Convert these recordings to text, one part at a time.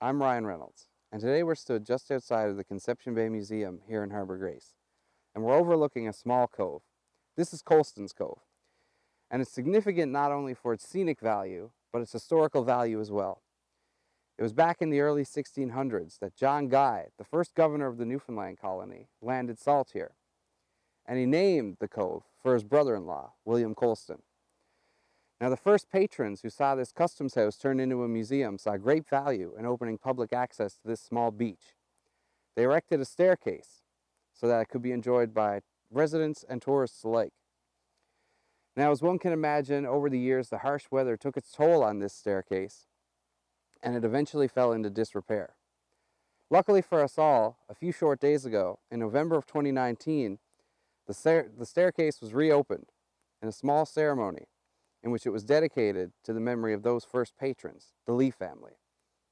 I'm Ryan Reynolds, and today we're stood just outside of the Conception Bay Museum here in Harbour Grace, and we're overlooking a small cove. This is Colston's Cove, and it's significant not only for its scenic value, but its historical value as well. It was back in the early 1600s that John Guy, the first governor of the Newfoundland colony, landed salt here, and he named the cove for his brother-in-law, William Colston. Now, the first patrons who saw this customs house turned into a museum saw great value in opening public access to this small beach. They erected a staircase so that it could be enjoyed by residents and tourists alike. Now, as one can imagine, over the years, the harsh weather took its toll on this staircase, and it eventually fell into disrepair. Luckily for us all, a few short days ago, in November of 2019, the staircase was reopened in a small ceremony in which it was dedicated to the memory of those first patrons, the Lee family.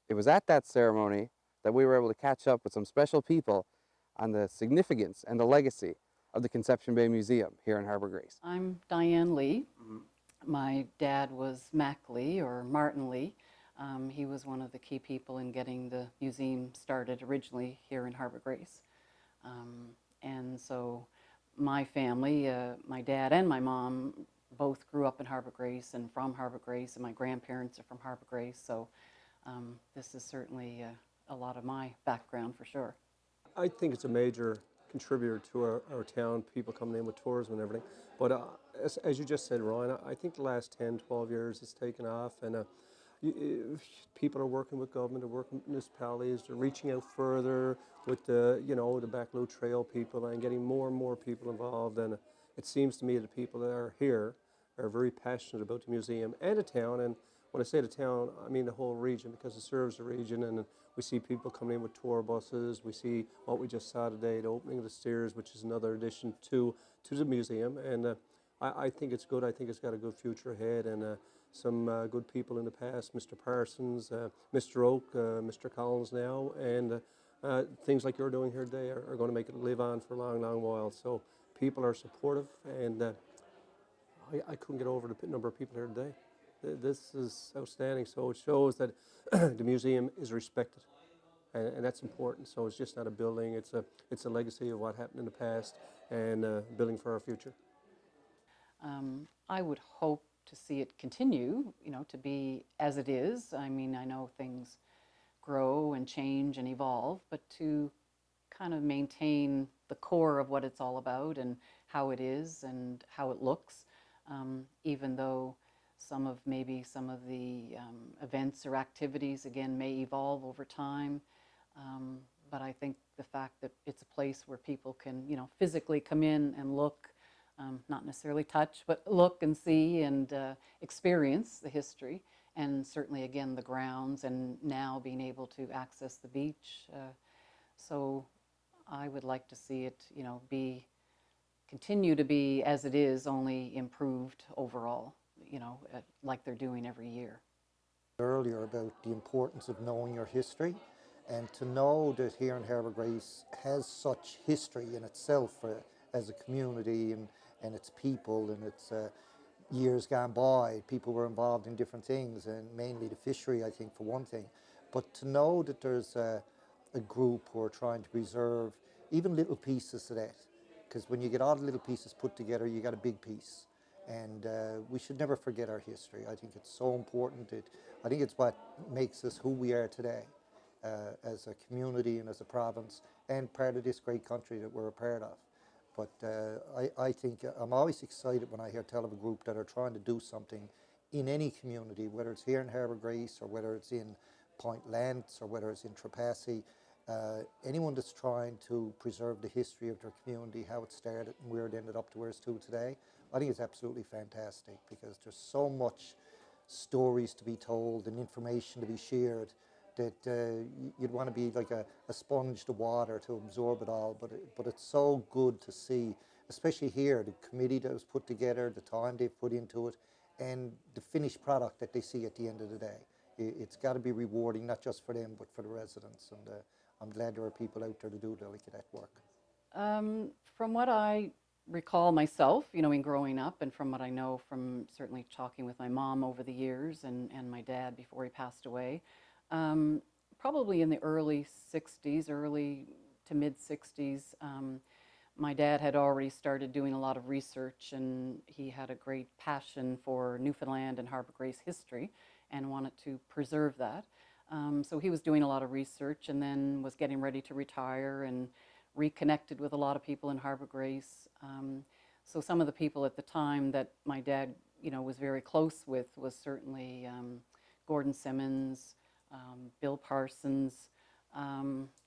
It was at that ceremony that we were able to catch up with some special people on the significance and the legacy of the Conception Bay Museum here in Harbour Grace. I'm Dianne Lee. My dad was Mac Lee, or Martin Lee. He was one of the key people in getting the museum started originally here in Harbour Grace. And so my family, my dad and my mom, both grew up in Harbour Grace and from Harbour Grace, and my grandparents are from Harbour Grace, so this is certainly a lot of my background for sure. I think it's a major contributor to our town, people coming in with tourism and everything. But as you just said, Ryan, I think the last 10, 12 years it's taken off, and people are working with government, they're working with municipalities, they're reaching out further with the Backlow Trail people and getting more and more people involved. And it seems to me that people that are here are very passionate about the museum and the town. And when I say the town, I mean the whole region, because it serves the region. And we see people coming in with tour buses. We see what we just saw today, the opening of the stairs, which is another addition to the museum. And I think it's good. I think it's got a good future ahead. And some good people in the past, Mr. Parsons, Mr. Oak, Mr. Collins now, and things like you're doing here today are going to make it live on for a long, long while. So people are supportive, and I couldn't get over the number of people here today. This is outstanding. So it shows that the museum is respected, and that's important. So it's just not a building; it's a legacy of what happened in the past, and building for our future. I would hope to see it continue, to be as it is. I mean, I know things grow and change and evolve, but to kind of maintain the core of what it's all about and how it is and how it looks, even though some of the events or activities, again, may evolve over time. But I think the fact that it's a place where people can, physically come in and look, not necessarily touch, but look and see and experience the history, and certainly, again, the grounds, and now being able to access the beach. So I would like to see it, continue to be as it is, only improved overall, like they're doing every year. Earlier about the importance of knowing your history, and to know that here in Harbour Grace has such history in itself as a community, and its people, and its years gone by. People were involved in different things, and mainly the fishery, I think, for one thing. But to know that there's a group who are trying to preserve even little pieces of that, because when you get all the little pieces put together, you got a big piece. And we should never forget our history. I think it's so important. I think it's what makes us who we are today, as a community and as a province, and part of this great country that we're a part of. But I think I'm always excited when I tell of a group that are trying to do something in any community, whether it's here in Harbour Grace or whether it's in Point Lance or whether it's in Trepassey. Anyone that's trying to preserve the history of their community, how it started and where it ended up to where it's to today, I think it's absolutely fantastic, because there's so much stories to be told and information to be shared that you'd want to be like a sponge to water to absorb it all. But it's so good to see, especially here, the committee that was put together, the time they've put into it, and the finished product that they see at the end of the day. It's got to be rewarding, not just for them, but for the residents. And I'm glad there are people out there to do that work. From what I recall myself, in growing up, and from what I know from certainly talking with my mom over the years and my dad before he passed away, probably in the early 60s, early to mid 60s. My dad had already started doing a lot of research, and he had a great passion for Newfoundland and Harbour Grace history and wanted to preserve that. So he was doing a lot of research and then was getting ready to retire and reconnected with a lot of people in Harbour Grace. So some of the people at the time that my dad, was very close with was certainly Gordon Simmons, Bill Parsons,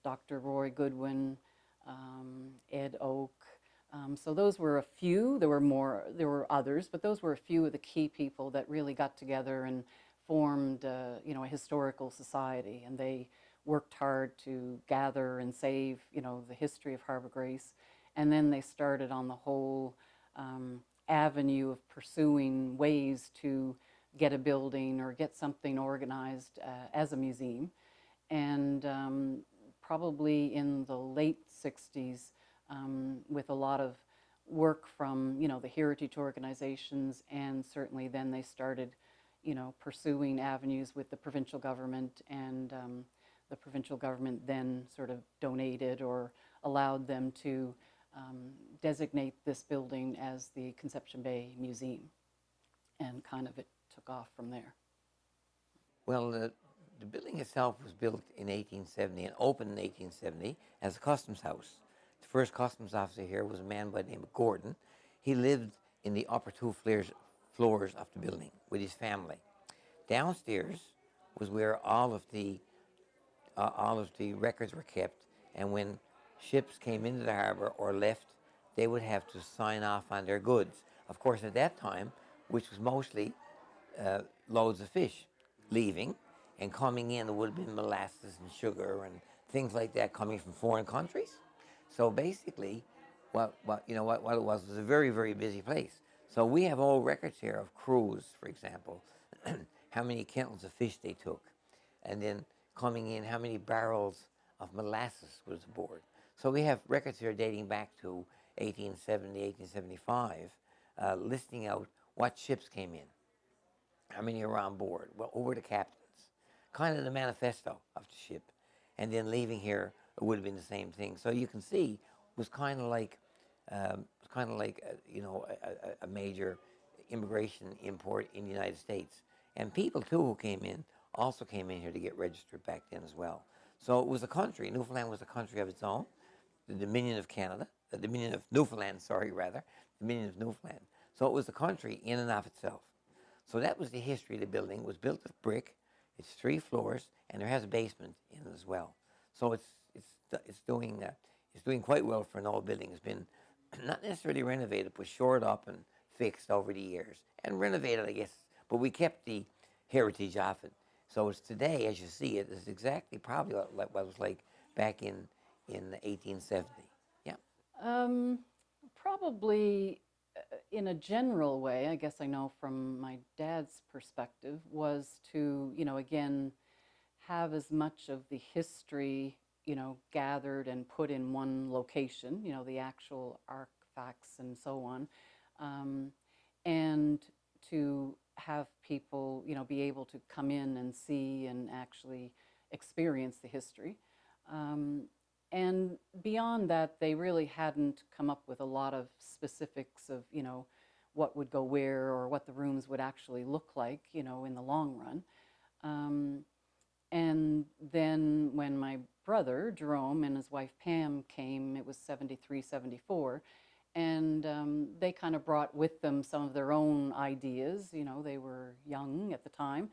Dr. Roy Goodwin, Ed Oak. So those were a few. There were others, but those were a few of the key people that really got together and formed, a historical society. And they worked hard to gather and save, the history of Harbour Grace. And then they started on the whole avenue of pursuing ways to get a building or get something organized as a museum. And probably in the late 60s, with a lot of work from, the heritage organizations, and certainly then they started, pursuing avenues with the provincial government, and the provincial government then sort of donated or allowed them to designate this building as the Conception Bay Museum, and kind of it took off from there. Well, the building itself was built in 1870 and opened in 1870 as a customs house. The first customs officer here was a man by the name of Gordon. He lived in the upper two floors of the building with his family. Downstairs was where all of the records were kept, and when ships came into the harbour or left, they would have to sign off on their goods. Of course, at that time, which was mostly loads of fish leaving, and coming in, there would have been molasses and sugar and things like that coming from foreign countries. So basically, what it was a very, very busy place. So we have old records here of crews, for example, how many quintals of fish they took, and then coming in, how many barrels of molasses was aboard. So we have records here dating back to 1870, 1875, listing out what ships came in, how many were on board, well, who were the captains, kind of the manifesto of the ship. And then leaving here, it would have been the same thing. So you can see, it was kind of like, a major immigration import in the United States. And people too who came in also came in here to get registered back then as well. So it was a country. Newfoundland was a country of its own, the Dominion of Canada, the Dominion of Newfoundland, Dominion of Newfoundland. So it was a country in and of itself. So that was the history of the building. It was built of brick. It's 3 floors, and there has a basement in it as well. So it's doing quite well for an old building. It's been not necessarily renovated, but shored up and fixed over the years, and renovated, I guess. But we kept the heritage of it. So it's today, as you see it, is exactly probably what it was like back in 1870. Yeah. Probably in a general way, I guess I know from my dad's perspective, was to, again, have as much of the history, gathered and put in one location, the actual artifacts and so on, and to have people, be able to come in and see and actually experience the history. And beyond that, they really hadn't come up with a lot of specifics of, what would go where or what the rooms would actually look like, in the long run. And then when my brother, Jerome, and his wife, Pam, came, it was 73, 74, and they kind of brought with them some of their own ideas. They were young at the time.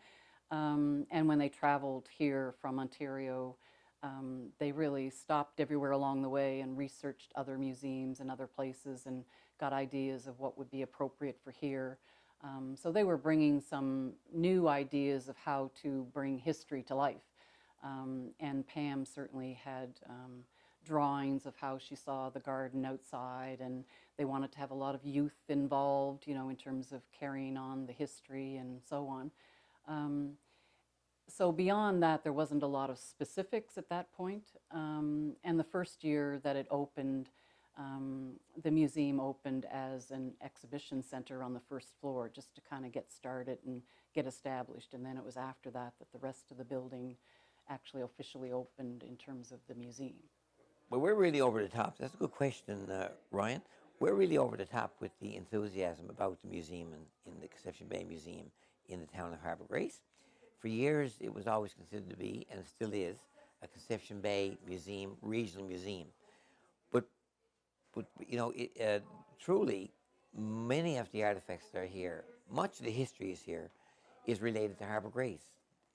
And when they traveled here from Ontario, they really stopped everywhere along the way and researched other museums and other places and got ideas of what would be appropriate for here. So they were bringing some new ideas of how to bring history to life. And Pam certainly had drawings of how she saw the garden outside, and they wanted to have a lot of youth involved, in terms of carrying on the history and so on. So beyond that, there wasn't a lot of specifics at that point. And the first year that it opened, the museum opened as an exhibition center on the first floor, just to kind of get started and get established. And then it was after that that the rest of the building actually officially opened in terms of the museum. Well, we're really over the top. That's a good question, Ryan. We're really over the top with the enthusiasm about the museum in the Conception Bay Museum in the town of Harbour Grace. For years, it was always considered to be, and still is, a Conception Bay Museum, regional museum. But, truly, many of the artifacts that are here, much of the history is related to Harbour Grace.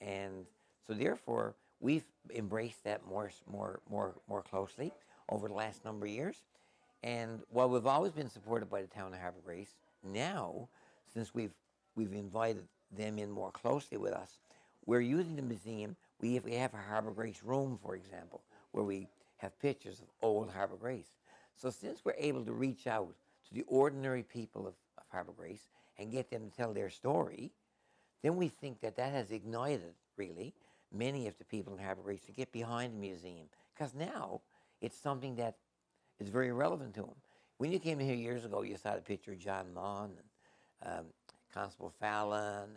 And so therefore, we've embraced that more closely over the last number of years. And while we've always been supported by the town of Harbour Grace, now, since we've invited them in more closely with us, we're using the museum. We have a Harbour Grace room, for example, where we have pictures of old Harbour Grace. So since we're able to reach out to the ordinary people of Harbour Grace and get them to tell their story, then we think that has ignited, really, many of the people in Harbour Grace to get behind the museum. Because now it's something that is very relevant to them. When you came here years ago, you saw the picture of John Mon and Constable Fallon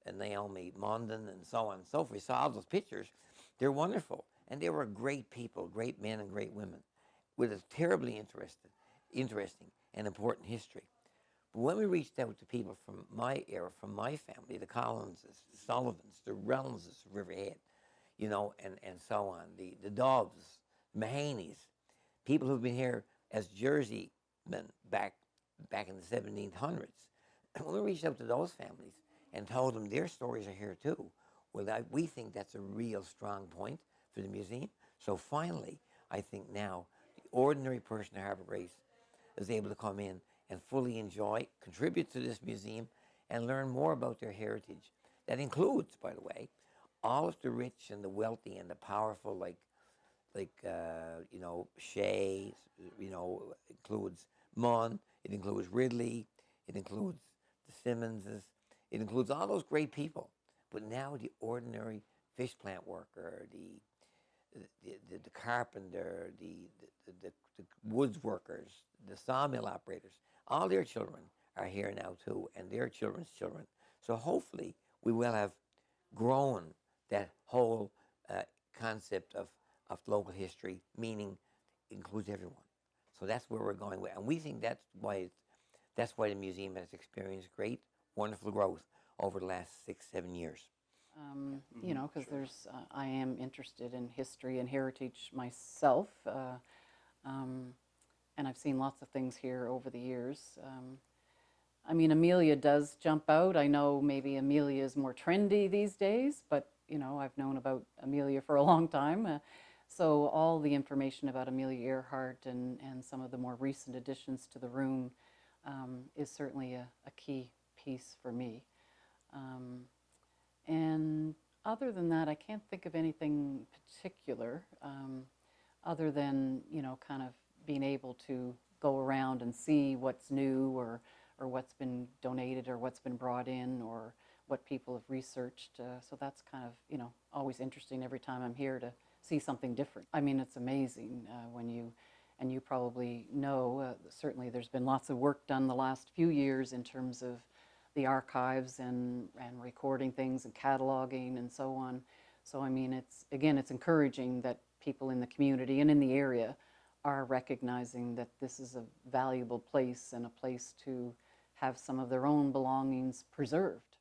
and Naomi Mondon and so on and so forth. You saw all those pictures. They're wonderful. And they were great people, great men and great women with a terribly interesting and important history. But when we reached out to people from my era, from my family, the Collinses, the Sullivans, the Reynoldses of Riverhead, and so on, the Dobbs, the Mahaneys, people who've been here as Jerseymen back in the 1700s. When we reached out to those families and told them their stories are here too, well, we think that's a real strong point for the museum. So finally, I think now the ordinary person in Harbour Grace is able to come in and fully enjoy, contribute to this museum, and learn more about their heritage. That includes, by the way, all of the rich and the wealthy and the powerful, like Shea, includes Munn, it includes Ridley, it includes the Simmonses, it includes all those great people. But now the ordinary fish plant worker, the carpenter, the woods workers, the sawmill operators, all their children are here now too, and their children's children. So hopefully we will have grown that whole concept of local history, meaning includes everyone. So that's where we're going with, and we think that's why the museum has experienced great, wonderful growth over the last 6-7 years. Because I am interested in history and heritage myself, and I've seen lots of things here over the years. Amelia does jump out. I know maybe Amelia is more trendy these days, but I've known about Amelia for a long time. So all the information about Amelia Earhart and some of the more recent additions to the room is certainly a key piece for me. And other than that, I can't think of anything particular other than, kind of being able to go around and see what's new or what's been donated or what's been brought in or what people have researched. So that's kind of, always interesting every time I'm here to see something different. I mean, it's amazing when you probably know, certainly there's been lots of work done the last few years in terms of the archives and recording things and cataloging and so on. So, it's encouraging that people in the community and in the area are recognizing that this is a valuable place and a place to have some of their own belongings preserved.